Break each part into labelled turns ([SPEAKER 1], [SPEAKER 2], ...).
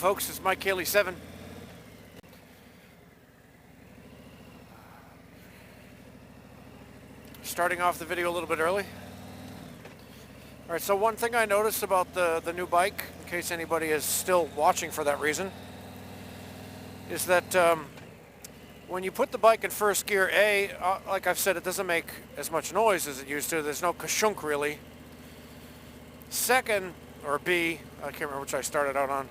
[SPEAKER 1] folks, it's Mike Haley 7. Starting off the video a little bit early. Alright, so one thing I noticed about the new bike, in case anybody is still watching for that reason, is that when you put the bike in first gear, like I've said, it doesn't make as much noise as it used to. There's no ka-shunk really. Second, or B, I can't remember which I started out on.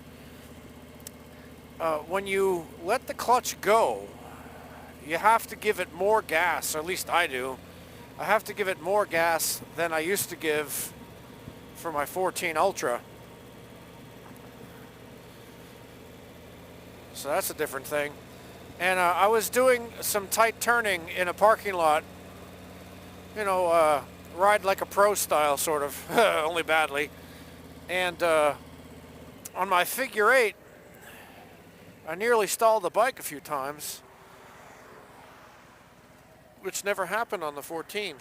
[SPEAKER 1] When you let the clutch go, you have to give it more gas, or at least I do. I have to give it more gas than I used to give for my 14 Ultra. So that's a different thing. And I was doing some tight turning in a parking lot, you know, ride like a pro style sort of, only badly. And on my figure 8, I nearly stalled the bike a few times, which never happened on the 14.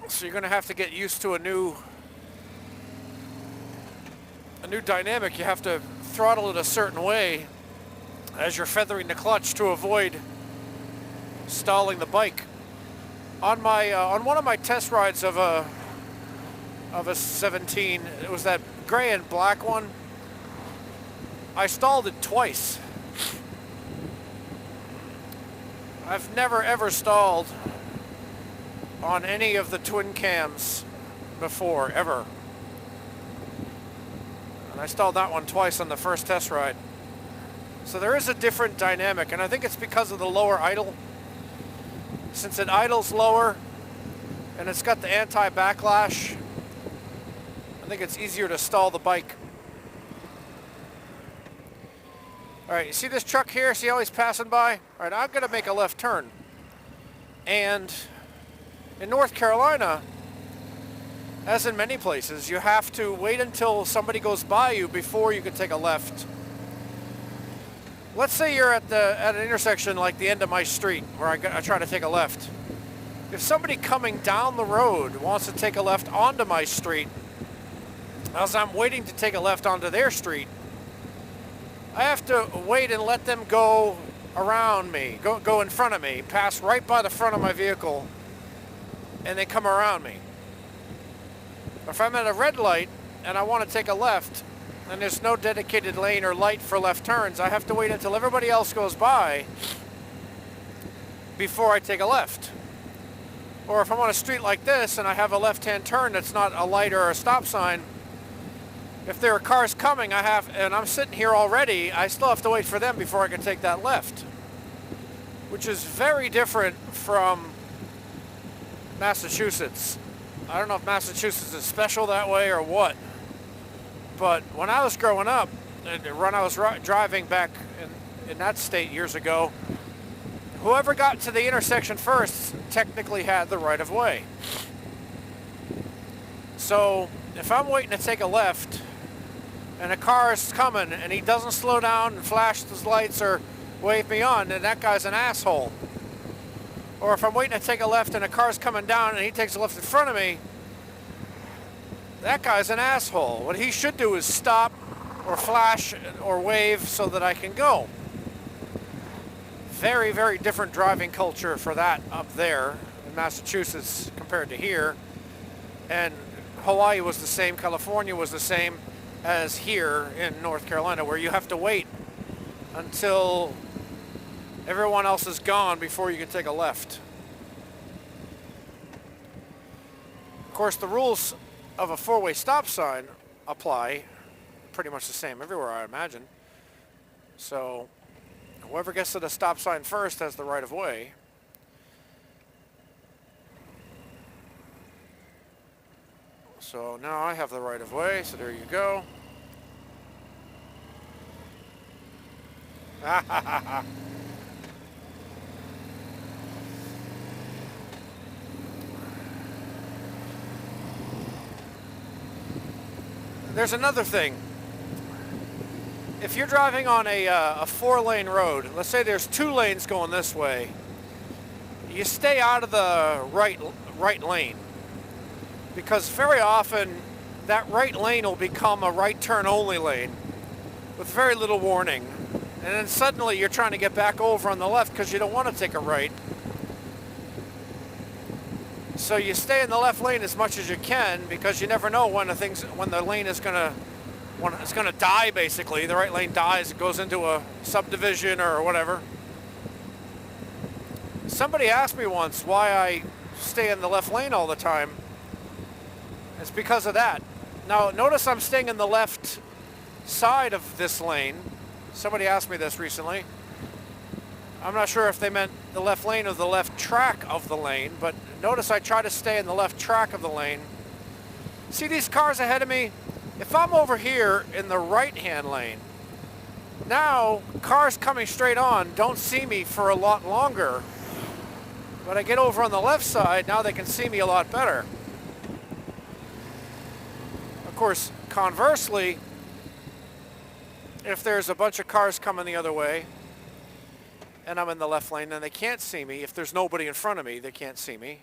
[SPEAKER 1] So you're going to have to get used to a new dynamic. You have to throttle it a certain way as you're feathering the clutch to avoid stalling the bike. On my on one of my test rides of a 17, it was that gray and black one, I stalled it twice. I've never ever stalled on any of the twin cams before, ever. And I stalled that one twice on the first test ride. So there is a different dynamic, and I think it's because of the lower idle. Since it idles lower and it's got the anti-backlash, I think it's easier to stall the bike. Alright, you see this truck here? See how he's passing by? Alright, I'm going to make a left turn. And in North Carolina, as in many places, you have to wait until somebody goes by you before you can take a left. Let's say you're at an intersection like the end of my street where I try to take a left. If somebody coming down the road wants to take a left onto my street, as I'm waiting to take a left onto their street, I have to wait and let them go around me, go in front of me, pass right by the front of my vehicle, and they come around me. If I'm at a red light and I want to take a left, and there's no dedicated lane or light for left turns, I have to wait until everybody else goes by before I take a left. Or if I'm on a street like this and I have a left-hand turn that's not a light or a stop sign, if there are cars coming, and I'm sitting here already, I still have to wait for them before I can take that left. Which is very different from Massachusetts. I don't know if Massachusetts is special that way or what. But when I was growing up, and when I was driving back in that state years ago, whoever got to the intersection first technically had the right of way. So if I'm waiting to take a left and a car is coming and he doesn't slow down and flash his lights or wave me on, then that guy's an asshole. Or if I'm waiting to take a left and a car's coming down and he takes a left in front of me, that guy's an asshole. What he should do is stop or flash or wave so that I can go. Very, very different driving culture for that up there in Massachusetts compared to here. And Hawaii was the same, California was the same as here in North Carolina, where you have to wait until everyone else is gone before you can take a left. Of course, the rules of a four-way stop sign apply pretty much the same everywhere, I imagine. So whoever gets to the stop sign first has the right of way. So now I have the right of way, so there you go. There's another thing. If you're driving on a four-lane road, let's say there's 2 lanes going this way, you stay out of the right lane, because very often that right lane will become a right turn only lane with very little warning. And then suddenly you're trying to get back over on the left because you don't want to take a right. So you stay in the left lane as much as you can because you never know when the lane is gonna die. Basically, the right lane dies. It goes into a subdivision or whatever. Somebody asked me once why I stay in the left lane all the time. It's because of that. Now notice I'm staying in the left side of this lane. Somebody asked me this recently. I'm not sure if they meant the left lane or the left track of the lane, but notice I try to stay in the left track of the lane. See these cars ahead of me? If I'm over here in the right-hand lane, now cars coming straight on don't see me for a lot longer. But I get over on the left side, now they can see me a lot better. Of course, conversely, if there's a bunch of cars coming the other way and I'm in the left lane and they can't see me, if there's nobody in front of me, they can't see me.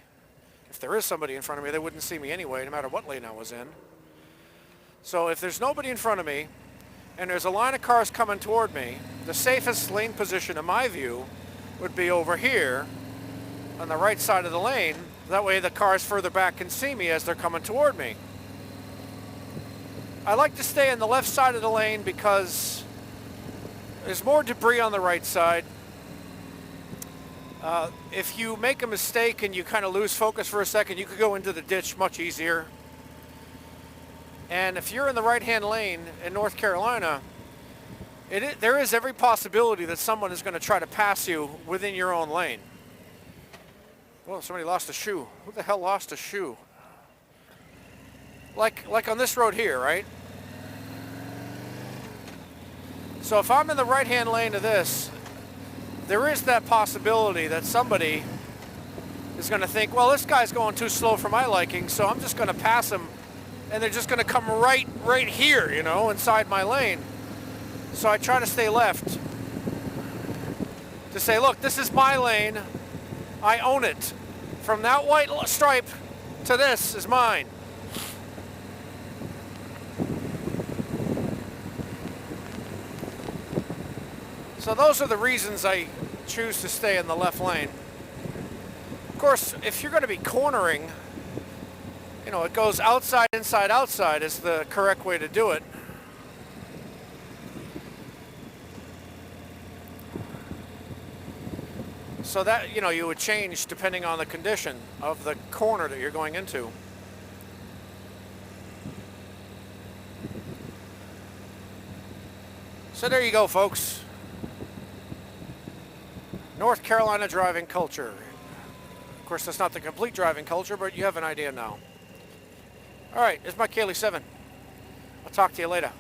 [SPEAKER 1] If there is somebody in front of me, they wouldn't see me anyway, no matter what lane I was in. So if there's nobody in front of me and there's a line of cars coming toward me, the safest lane position in my view would be over here on the right side of the lane. That way the cars further back can see me as they're coming toward me. I like to stay on the left side of the lane because there's more debris on the right side. If you make a mistake and you kind of lose focus for a second, you could go into the ditch much easier. And if you're in the right-hand lane in North Carolina, there is every possibility that someone is going to try to pass you within your own lane. Well, somebody lost a shoe. Who the hell lost a shoe? Like on this road here, right? So if I'm in the right-hand lane of this, there is that possibility that somebody is going to think, well, this guy's going too slow for my liking, so I'm just going to pass him, and they're just going to come right here, you know, inside my lane. So I try to stay left to say, look, this is my lane. I own it. From that white stripe to this is mine. So those are the reasons I choose to stay in the left lane. Of course, if you're going to be cornering, you know, it goes outside, inside, outside is the correct way to do it. So that, you know, you would change depending on the condition of the corner that you're going into. So there you go, folks. North Carolina driving culture. Of course, that's not the complete driving culture, but you have an idea now. All right, it's my Kaylee 7. I'll talk to you later.